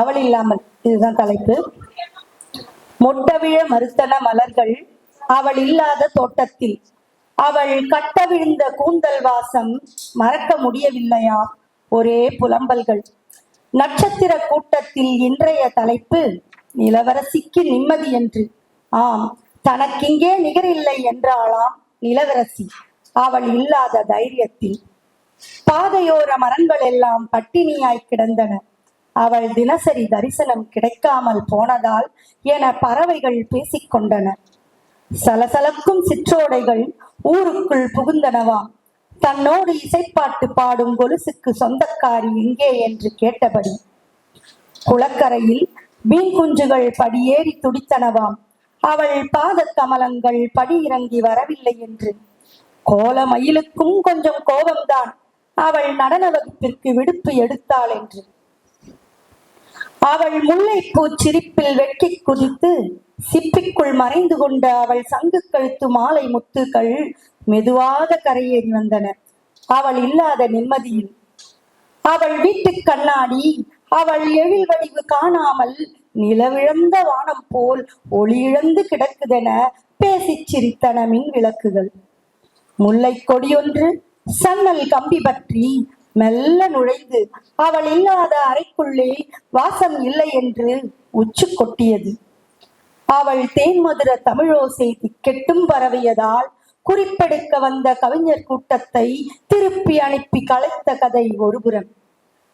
அவள் இல்லாமல், இதுதான் தலைப்பு. மொட்டவிழ மறுத்தன மலர்கள் அவள் இல்லாத தோட்டத்தில், அவள் கட்டவிழ்ந்த கூந்தல் வாசம் மறக்க முடியவில்லையா ஒரே புலம்பல்கள். நட்சத்திர கூட்டத்தில் இன்றைய தலைப்பு நிலவரசிக்கு நிம்மதி என்று. ஆம், தனக்கிங்கே நிகரில்லை என்றாளாம் நிலவரசி அவள் இல்லாத தைரியத்தில். பாதையோர மரங்கள் எல்லாம் பட்டினியாய் கிடந்தன. அவள் தினசரி தரிசனம் கிடைக்காமல் போனதால் என பறவைகள் பேசிக்கொண்டன. சலசலக்கும் சிற்றோடைகள் ஊருக்குள் புகுந்தனவாம். தன்னோடு இசைப்பாட்டு பாடும் கொலுசுக்கு சொந்தக்காரி எங்கே என்று கேட்டபடி. குளக்கரையில் மீன் குஞ்சுகள் படியேறி துடித்தனவாம். அவள் பாத கமலங்கள் படி இறங்கி வரவில்லை என்று. கோல மயிலுக்கும் கொஞ்சம் கோபம்தான் அவள் நடன வகுப்பிற்கு விடுப்பு எடுத்தாள் என்று. அவள் முல்லைப்பூ சிரிப்பில் வெட்கி குதித்து சிப்பிக்குள் மறைந்து கொண்ட அவள் சங்கு கழுத்து மாலை முத்துக்கள் மெதுவாக கரையேறி வந்தன அவள் இல்லாத நிம்மதியில். அவள் வீட்டு கண்ணாடி அவள் எழில் வடிவு காணாமல் நிலவிழந்த வானம் போல் ஒளி இழந்து கிடக்குதென பேசிச் சிரித்தன மின் விளக்குகள். முல்லை கொடியொன்று சன்னல் கம்பி பற்றி மெல்ல நுழைந்து அவள் இல்லாத அறைக்குள்ளே வாசம் இல்லை என்று உச்சு கொட்டியது. அவள் தேன்மதுர தமிழோசை திக்கெட்டும் பரவியதால் குறிப்பெடுக்க வந்த கவிஞர் கூட்டத்தை திருப்பி அனுப்பி கலைத்த கதை ஒருபுறம்.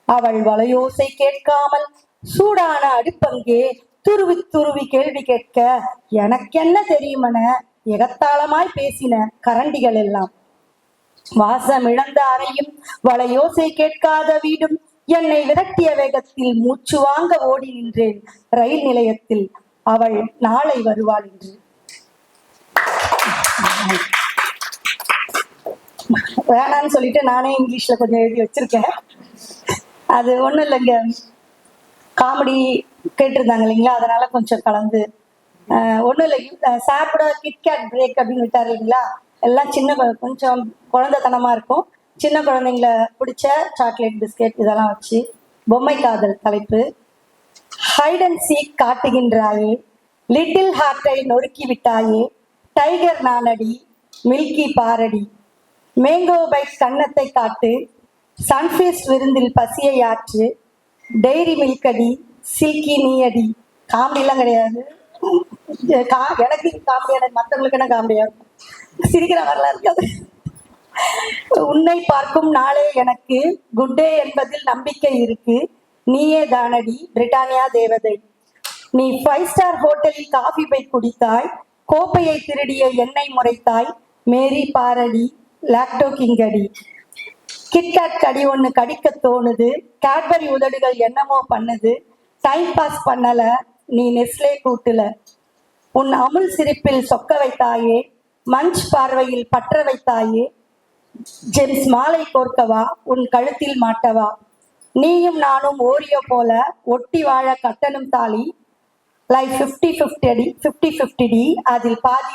அவள் வளையோசை கேட்காமல் சூடான அடுப்பங்கே துருவி துருவி கேள்வி கேட்க எனக்கென்ன தெரியுமென எகத்தாளமாய் பேசின கரண்டிகள் எல்லாம். வாசம் இழந்த அறையும் வளையோசை கேட்காத வீடும் என்னை விரட்டிய வேகத்தில் மூச்சு வாங்க ஓடி நின்றேன் ரயில் நிலையத்தில். அவள் நாளை வருவாள் என்று. வேணான்னு சொல்லிட்டு நானே இங்கிலீஷ்ல கொஞ்சம் எழுதி வச்சிருக்கேன். அது ஒண்ணும் இல்லைங்க, காமெடி கேட்டிருந்தாங்க இல்லைங்களா, அதனால கொஞ்சம் கலந்து. ஒண்ணும் இல்லை, சாப்பிட கிட்கேட் பிரேக் அப்படின்னு விட்டாரு இல்லைங்களா. எல்லாம் சின்ன கொஞ்சம் குழந்தைத்தனமா இருக்கும். சின்ன குழந்தைங்கள பிடிச்ச சாக்லேட் பிஸ்கெட் இதெல்லாம் வச்சு பொம்மை காதல் தலைப்பு. ஹைட் அண்ட் சீக் காட்டுகின்றாயே, லிட்டில் ஹார்ட்டை நொறுக்கி விட்டாயே, டைகர் நானடி, மில்கி பாரடி, மேங்கோ பைட் கன்னத்தை காட்டு, சன்ஃபீஸ்ட் விருந்தில் பசியை ஆற்று, டெய்ரி மில்கடி, சில்கி நீயடி. காமெடிலாம் கிடையாது, எனக்கு காமெடியான, மற்றவங்களுக்கு என்ன காமெடியா இருக்கும், சிரிக்கிற மாதிரிலாம் இருக்காது. உன்னை பார்க்கும் நாளே எனக்கு குட் டே என்பதில் நம்பிக்கை இருக்கு, நீயே தானடி பிரிட்டானியா தேவதை. நீ 5 ஸ்டார் ஹோட்டலில் காஃபி பை குடித்தாய், கோப்பையை திருடிய எண்ணெய் முறைத்தாய், மேரி பாரடி லாக்டோ கிங்கடி. கிட்கேட் கடி ஒண்ணு கடிக்க தோணுது, கேட்பரி உதடுகள் என்னமோ பண்ணுது, டைம் பாஸ் பண்ணல நீ நெஸ்லே கூட்டுல. உன் அமுல் சிரிப்பில் சொக்க வைத்தாயே, மஞ்ச் பார்வையில் பற்ற வைத்தாயே, ஜெம்ஸ் மாலை கோர்க்கவா உன் கழுத்தில் மாட்டவா. நீயும் நானும் ஓரியோ போல ஒட்டி வாழ கட்டணும் தாலி, லைஃப் 50-50 அடி 50-50 டி, அதில் பாதி